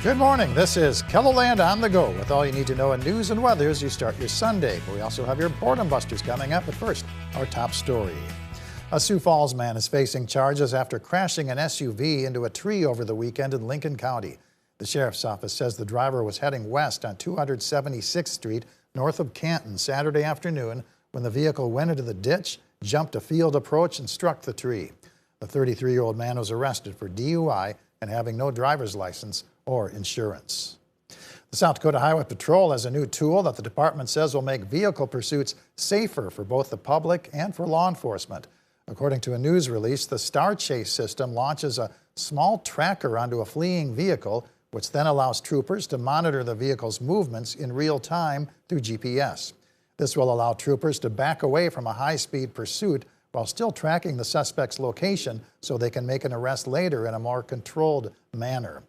Good morning. This is KELOLAND on the go with all you need to know in news and weather as you start your Sunday. We also have your boredom busters coming up. But first, our top story. A Sioux Falls man is facing charges after crashing an SUV into a tree over the weekend in Lincoln County. The sheriff's office says the driver was heading west on 276th Street north of Canton Saturday afternoon when the vehicle went into the ditch, jumped a field approach, and struck the tree. The 33-year-old man was arrested for DUI and having no driver's license or insurance. The South Dakota Highway Patrol has a new tool that the department says will make vehicle pursuits safer for both the public and for law enforcement. According to a news release, the Star Chase system launches a small tracker onto a fleeing vehicle, which then allows troopers to monitor the vehicle's movements in real time through GPS. This will allow troopers to back away from a high-speed pursuit while still tracking the suspect's location so they can make an arrest later in a more controlled manner.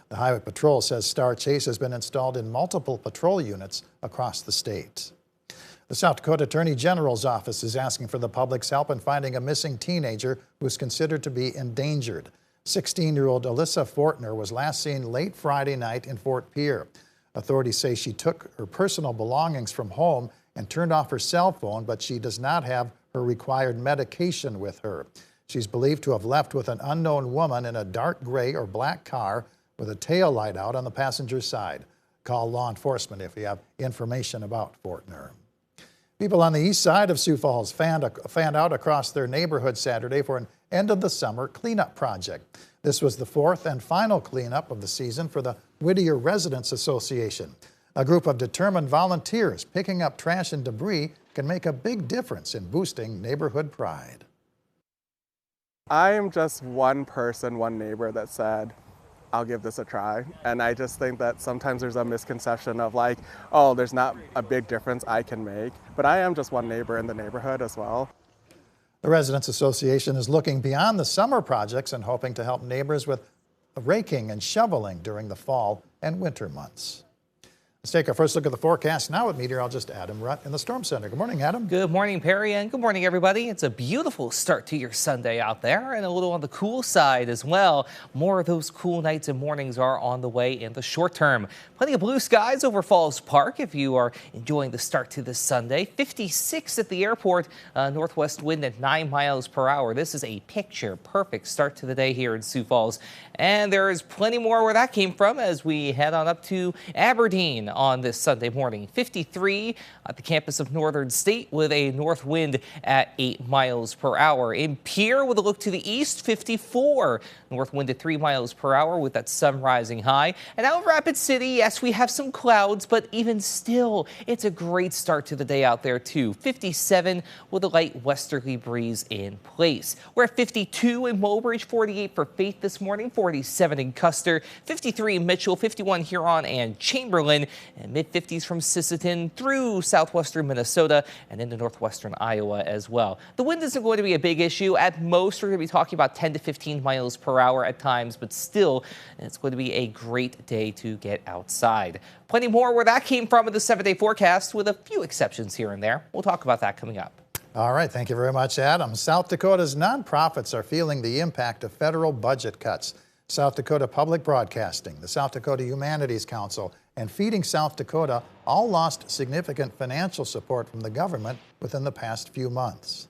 The Highway Patrol says Star Chase has been installed in multiple patrol units across the state. The South Dakota Attorney General's office is asking for the public's help in finding a missing teenager who is considered to be endangered. 16-year-old Alyssa Fortner was last seen late Friday night in Fort Pierre. Authorities say she took her personal belongings from home and turned off her cell phone, but she does not have her required medication with her. She's believed to have left with an unknown woman in a dark gray or black car with a tail light out on the passenger side. Call law enforcement if you have information about Fortner. People on the east side of Sioux Falls fanned out across their neighborhood Saturday for an end-of-the-summer cleanup project. This was the fourth and final cleanup of the season for the Whittier Residents Association. A group of determined volunteers picking up trash and debris can make a big difference in boosting neighborhood pride. I am just one person, one neighbor that said, I'll give this a try. And I just think that sometimes there's a misconception of like, oh, there's not a big difference I can make. But I am just one neighbor in the neighborhood as well. The Residents Association is looking beyond the summer projects and hoping to help neighbors with raking and shoveling during the fall and winter months. Let's take our first look at the forecast now with meteorologist Adam Rutt in the Storm Center. Good morning, Adam. Good morning, Perry, and good morning, everybody. It's a beautiful start to your Sunday out there and a little on the cool side as well. More of those cool nights and mornings are on the way in the short term. Plenty of blue skies over Falls Park if you are enjoying the start to this Sunday. 56 at the airport, northwest wind at 9 miles per hour. This is a picture-perfect start to the day here in Sioux Falls. And there is plenty more where that came from as we head on up to Aberdeen on this Sunday morning. 53 at the campus of Northern State with a north wind at 8 miles per hour. In Pierre with a look to the east, 54. North wind at 3 miles per hour with that sun rising high. And out in Rapid City, yes, we have some clouds, but even still, it's a great start to the day out there too. 57 with a light westerly breeze in place. We're at 52 in Mobridge, 48 for Faith this morning, 47 in Custer, 53 in Mitchell, 51 Huron and Chamberlain, and mid-50s from Sisseton through southwestern Minnesota and into northwestern Iowa as well. The wind isn't going to be a big issue. At most, we're going to be talking about 10 to 15 miles per hour at times, but still, it's going to be a great day to get outside. Plenty more where that came from in the 7-day forecast with a few exceptions here and there. We'll talk about that coming up. All right, thank you very much, Adam. South Dakota's nonprofits are feeling the impact of federal budget cuts. South Dakota Public Broadcasting, the South Dakota Humanities Council, and Feeding South Dakota all lost significant financial support from the government within the past few months.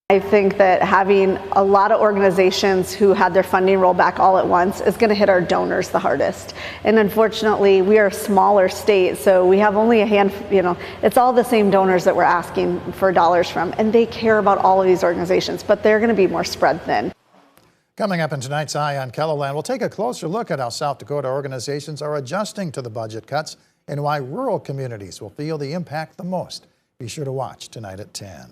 I think that having a lot of organizations who had their funding roll back all at once is going to hit our donors the hardest. And unfortunately, we are a smaller state, so we have only a handful, it's all the same donors that we're asking for dollars from, and they care about all of these organizations, but they're going to be more spread thin. Coming up in tonight's Eye on KELOLAND, we'll take a closer look at how South Dakota organizations are adjusting to the budget cuts and why rural communities will feel the impact the most. Be sure to watch tonight at 10.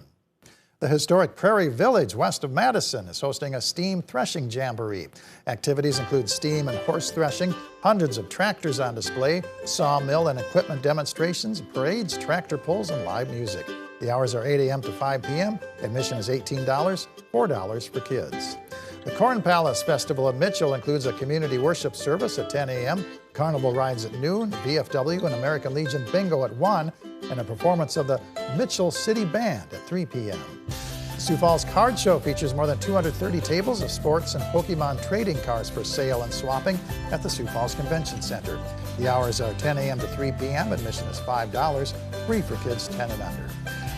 The historic Prairie Village west of Madison is hosting a steam threshing jamboree. Activities include steam and horse threshing, hundreds of tractors on display, sawmill and equipment demonstrations, parades, tractor pulls, and live music. The hours are 8 a.m. to 5 p.m. Admission is $18, $4 for kids. The Corn Palace Festival in Mitchell includes a community worship service at 10 a.m., carnival rides at noon, VFW and American Legion bingo at 1, and a performance of the Mitchell City Band at 3 p.m. Sioux Falls Card Show features more than 230 tables of sports and Pokemon trading cards for sale and swapping at the Sioux Falls Convention Center. The hours are 10 a.m. to 3 p.m. Admission is $5, free for kids 10 and under.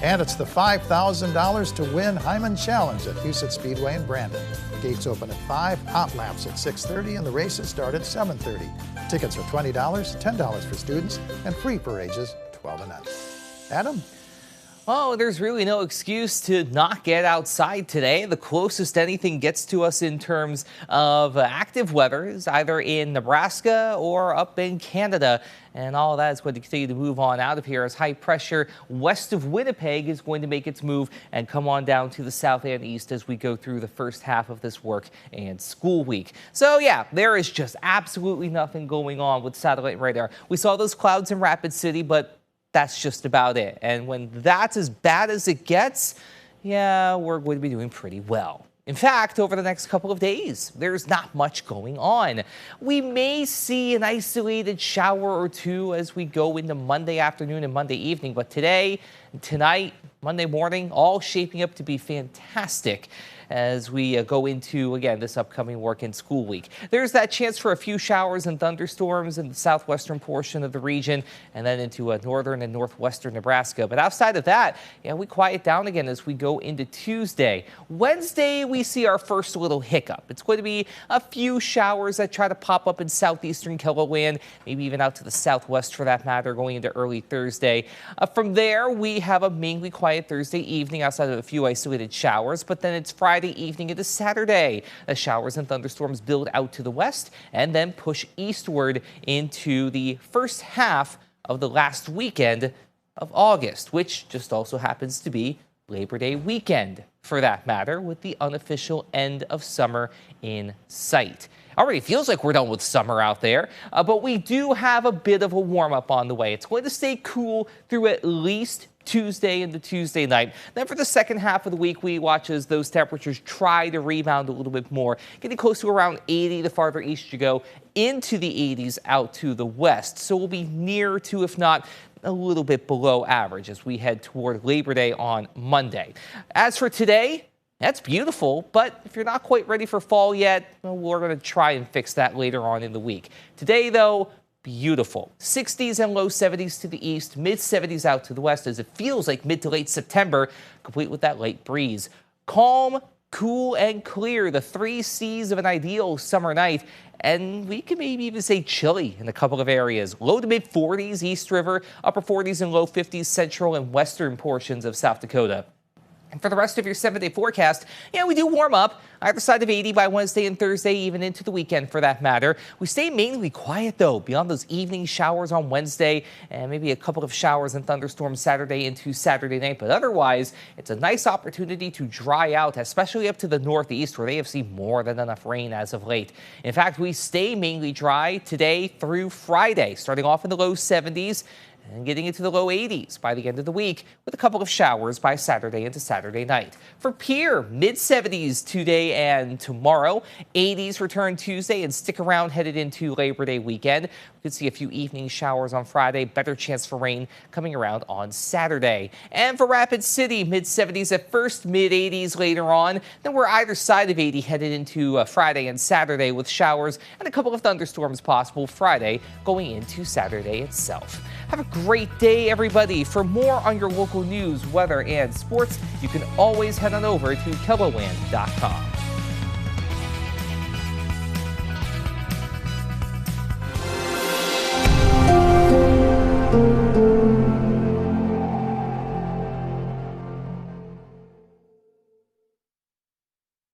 And it's the $5,000 to win Hyman Challenge at Huset Speedway in Brandon. Gates open at 5, hot laps at 6:30, and the races start at 7:30. Tickets are $20, $10 for students, and free for ages 12 and under. Adam? Oh, there's really no excuse to not get outside today. The closest anything gets to us in terms of active weather is either in Nebraska or up in Canada. And all of that is going to continue to move on out of here as high pressure west of Winnipeg is going to make its move and come on down to the south and east as we go through the first half of this work and school week. So yeah, there is just absolutely nothing going on with satellite radar. We saw those clouds in Rapid City, but that's just about it. And when that's as bad as it gets, yeah, we're going to be doing pretty well. In fact, over the next couple of days, there's not much going on. We may see an isolated shower or two as we go into Monday afternoon and Monday evening, but today, tonight, Monday morning, all shaping up to be fantastic as we go into, again, this upcoming work and school week. There's that chance for a few showers and thunderstorms in the southwestern portion of the region and then into northern and northwestern Nebraska. But outside of that, yeah, we quiet down again as we go into Tuesday. Wednesday, we see our first little hiccup. It's going to be a few showers that try to pop up in southeastern KELOLAND, maybe even out to the southwest for that matter, going into early Thursday. From there, we have a mainly quiet Thursday evening outside of a few isolated showers, but then it's Friday evening into Saturday. The showers and thunderstorms build out to the west and then push eastward into the first half of the last weekend of August, which just also happens to be Labor Day weekend for that matter, with the unofficial end of summer in sight. Already feels like we're done with summer out there, but we do have a bit of a warm-up on the way. It's going to stay cool through at least Tuesday into Tuesday night. Then for the second half of the week, we watch as those temperatures try to rebound a little bit more, getting close to around 80 the farther east you go, into the 80s out to the west. So we'll be near to, if not a little bit below average as we head toward Labor Day on Monday. As for today, that's beautiful, but if you're not quite ready for fall yet, well, we're going to try and fix that later on in the week. Today, though, beautiful. 60s and low 70s to the east, mid 70s out to the west as it feels like mid to late September, complete with that light breeze. Calm, cool, and clear, the 3 C's of an ideal summer night. And we can maybe even say chilly in a couple of areas. Low to mid 40s East River, upper 40s and low 50s central and western portions of South Dakota. And for the rest of your 7-day forecast, yeah, we do warm up either side of 80 by Wednesday and Thursday, even into the weekend for that matter. We stay mainly quiet, though, beyond those evening showers on Wednesday and maybe a couple of showers and thunderstorms Saturday into Saturday night. But otherwise, it's a nice opportunity to dry out, especially up to the northeast where they have seen more than enough rain as of late. In fact, we stay mainly dry today through Friday, starting off in the low 70s. And getting into the low 80s by the end of the week with a couple of showers by Saturday into Saturday night. For Pierre, mid 70s today and tomorrow. 80s return Tuesday and stick around headed into Labor Day weekend. We could see a few evening showers on Friday. Better chance for rain coming around on Saturday. And for Rapid City, mid 70s at first, mid 80s later on. Then we're either side of 80 headed into Friday and Saturday with showers and a couple of thunderstorms possible Friday going into Saturday itself. Have a great day, everybody. For more on your local news, weather, and sports, you can always head on over to KELOLAND.com.